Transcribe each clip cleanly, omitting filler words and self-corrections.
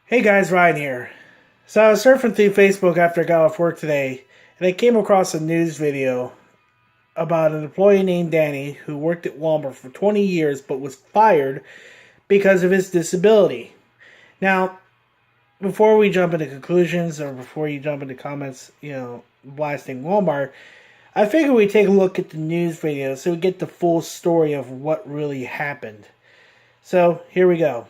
Hey guys, Ryan here. So I was surfing through Facebook after I got off work today, and I came across a news video about an employee named Danny who worked at Walmart for 20 years but was fired because of his disability. Now, before we jump into conclusions or before you jump into comments, blasting Walmart, I figured we'd take a look at the news video so we get the full story of what really happened. So, here we go.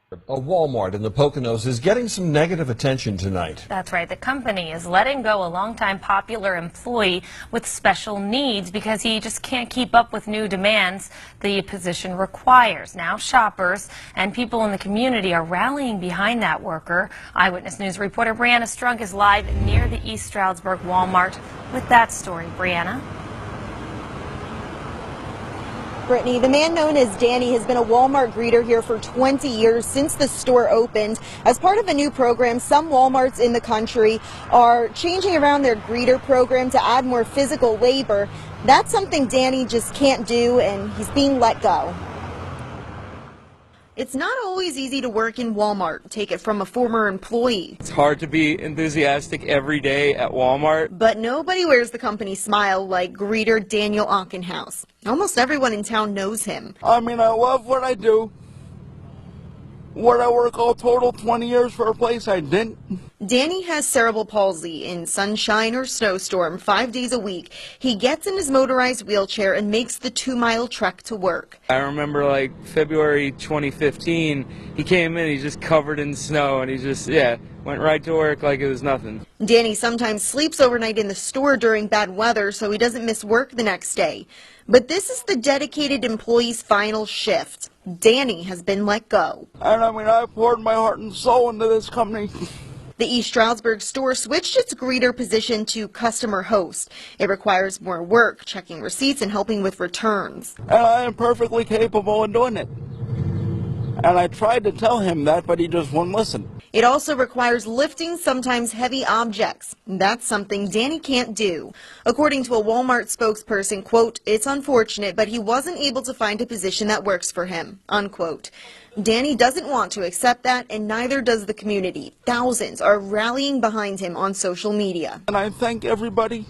A Walmart in the Poconos is getting some negative attention tonight. That's right. The company is letting go a longtime popular employee with special needs because he just can't keep up with new demands the position requires. Now shoppers and people in the community are rallying behind that worker. Eyewitness News reporter Brianna Strunk is live near the East Stroudsburg Walmart with that story. Brianna? Brittany, the man known as Danny has been a Walmart greeter here for 20 years since the store opened. As part of a new program, some Walmarts in the country are changing around their greeter program to add more physical labor. That's something Danny just can't do, and he's being let go. It's not always easy to work in Walmart. Take it from a former employee. It's hard to be enthusiastic every day at Walmart. But nobody wears the company smile like greeter Daniel Aukenhaus. Almost everyone in town knows him. I love what I do. Would I work all total 20 years for a place I didn't? Danny has cerebral palsy. In sunshine or snowstorm, 5 days a week, he gets in his motorized wheelchair and makes the 2-mile trek to work. I remember February 2015, he came in, he's just covered in snow, and he just, went right to work like it was nothing. Danny sometimes sleeps overnight in the store during bad weather so he doesn't miss work the next day. But this is the dedicated employee's final shift. Danny has been let go. And I poured my heart and soul into this company. The East Stroudsburg store switched its greeter position to customer host. It requires more work, checking receipts and helping with returns. And I am perfectly capable of doing it. And I tried to tell him that, but he just wouldn't listen. It also requires lifting sometimes heavy objects. That's something Danny can't do. According to a Walmart spokesperson, quote, "It's unfortunate, but he wasn't able to find a position that works for him," unquote. Danny doesn't want to accept that, and neither does the community. Thousands are rallying behind him on social media. And I thank everybody,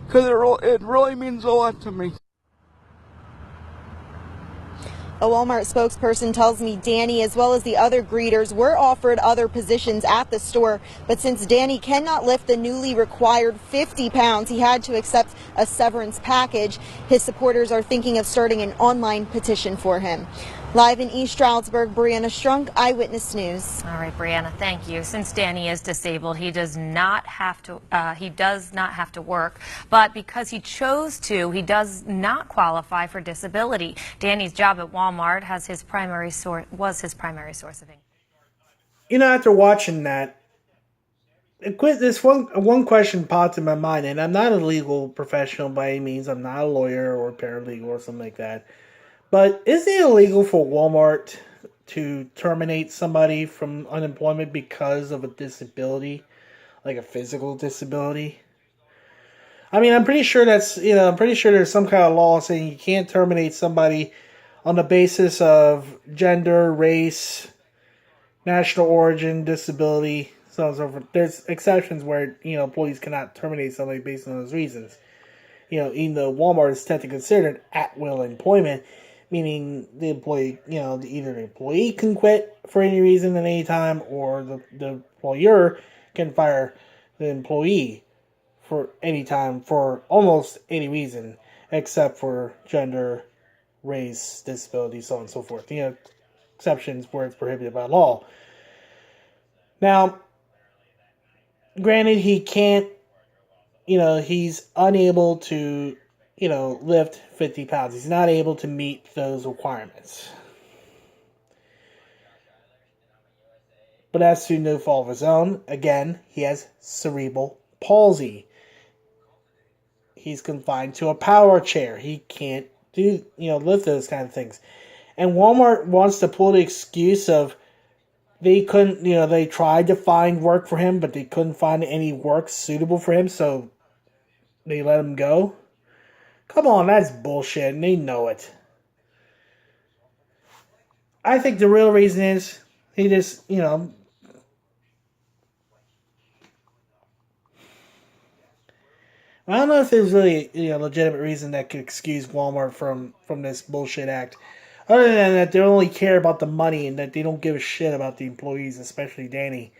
because it really means a lot to me. A Walmart spokesperson tells me Danny, as well as the other greeters, were offered other positions at the store, but since Danny cannot lift the newly required 50 pounds, he had to accept a severance package. His supporters are thinking of starting an online petition for him. Live in East Stroudsburg, Brianna Strunk, Eyewitness News. All right, Brianna, thank you. Since Danny is disabled, he does not have to work, but because he chose to, he does not qualify for disability. Danny's job at Walmart was his primary source of income. After watching that, this one question popped in my mind, and I'm not a legal professional by any means. I'm not a lawyer or paralegal or something like that. But is it illegal for Walmart to terminate somebody from unemployment because of a disability, like a physical disability? I'm pretty sure I'm pretty sure there's some kind of law saying you can't terminate somebody on the basis of gender, race, national origin, disability, so on and so forth. There's exceptions where, employees cannot terminate somebody based on those reasons. Even though Walmart is technically considered at-will employment, meaning the employee, either the employee can quit for any reason at any time, or the employer can fire the employee for any time for almost any reason, except for gender, race, disability, so on and so forth. Exceptions where it's prohibited by law. Now, granted, he can't, he's unable to lift 50 pounds. He's not able to meet those requirements. But that's through no fault of his own. Again, he has cerebral palsy. He's confined to a power chair. He can't lift those kind of things. And Walmart wants to pull the excuse of they couldn't, they tried to find work for him, but they couldn't find any work suitable for him, so they let him go. Come on, that's bullshit, and they know it. I think the real reason is he just, I don't know if there's really a legitimate reason that could excuse Walmart from this bullshit act. Other than that, they only care about the money and that they don't give a shit about the employees, especially Danny.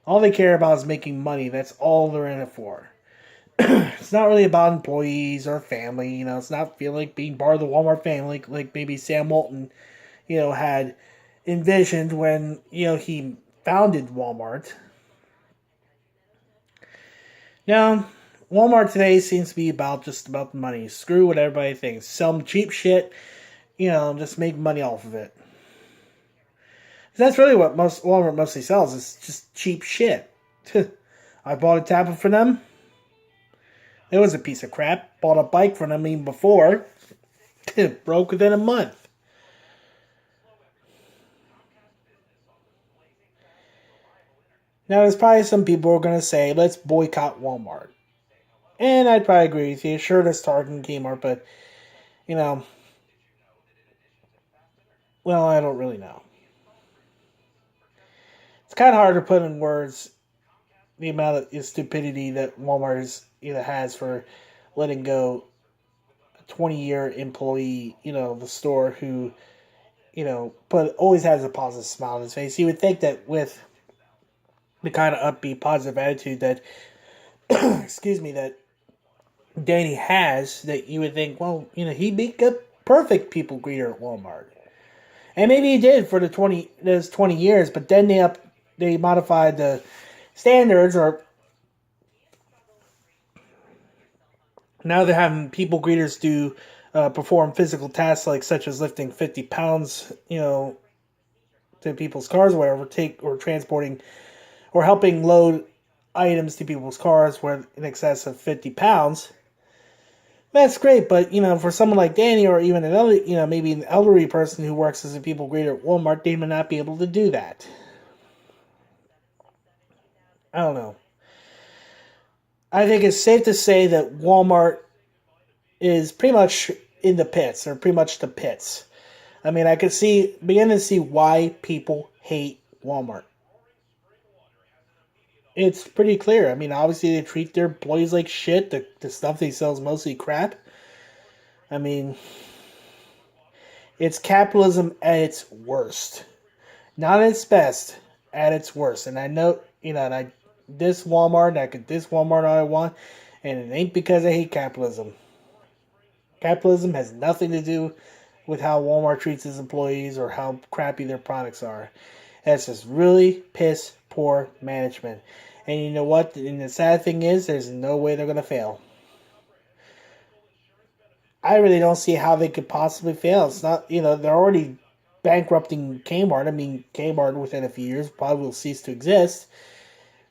All they care about is making money. That's all they're in it for. It's not really about employees or family. It's not feeling like being part of the Walmart family, like maybe Sam Walton, had envisioned when he founded Walmart. Now, Walmart today seems to be just about the money. Screw what everybody thinks. Sell them cheap shit, just make money off of it. That's really what Walmart mostly sells, is just cheap shit. I bought a tablet for them. It was a piece of crap. Bought a bike for them even before. It broke within a month. Now, there's probably some people who are going to say, let's boycott Walmart. And I'd probably agree with you. Sure, there's Target and Kmart, but, well, I don't really know. It's kind of hard to put in words the amount of stupidity that Walmart has for letting go a 20-year employee, the store who, but always has a positive smile on his face. You would think that with the kind of upbeat, positive attitude that, that Danny has, that you would think, well, he'd be a perfect people greeter at Walmart. And maybe he did for those 20 years, but then they modified the standards, or now they're having people greeters perform physical tasks such as lifting 50 pounds, to people's cars, or whatever, or transporting or helping load items to people's cars worth in excess of 50 pounds. That's great, but, for someone like Danny, or even another, maybe an elderly person who works as a people greeter at Walmart, they may not be able to do that. I don't know. I think it's safe to say that Walmart is pretty much in the pits, or pretty much the pits. I mean, I could begin to see why people hate Walmart. It's pretty clear. I mean, obviously they treat their employees like shit. The stuff they sell is mostly crap. I mean, it's capitalism at its worst. Not at its best, at its worst. And I know, this Walmart, I could diss Walmart all I want, and it ain't because I hate capitalism. Capitalism has nothing to do with how Walmart treats its employees or how crappy their products are. That's just really piss poor management. And you know what? And the sad thing is, there's no way they're going to fail. I really don't see how they could possibly fail. It's not, they're already bankrupting Kmart. I mean, Kmart within a few years probably will cease to exist.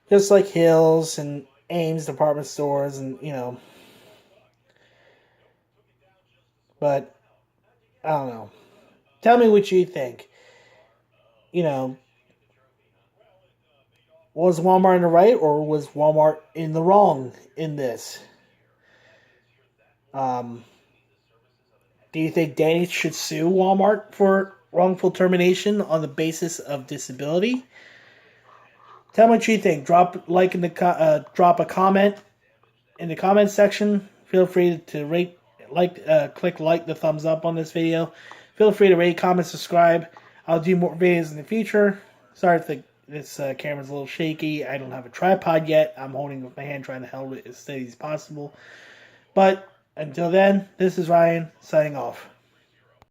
Just like Hills and Ames department stores and, But, I don't know. Tell me what you think. Was Walmart in the right, or was Walmart in the wrong in this? Do you think Danny should sue Walmart for wrongful termination on the basis of disability? Tell me what you think. Drop a comment in the comment section. Feel free to click the thumbs up on this video. Feel free to rate, comment, subscribe. I'll do more videos in the future. Sorry if this camera's a little shaky. I don't have a tripod yet. I'm holding it with my hand, trying to hold it as steady as possible. But until then, this is Ryan signing off.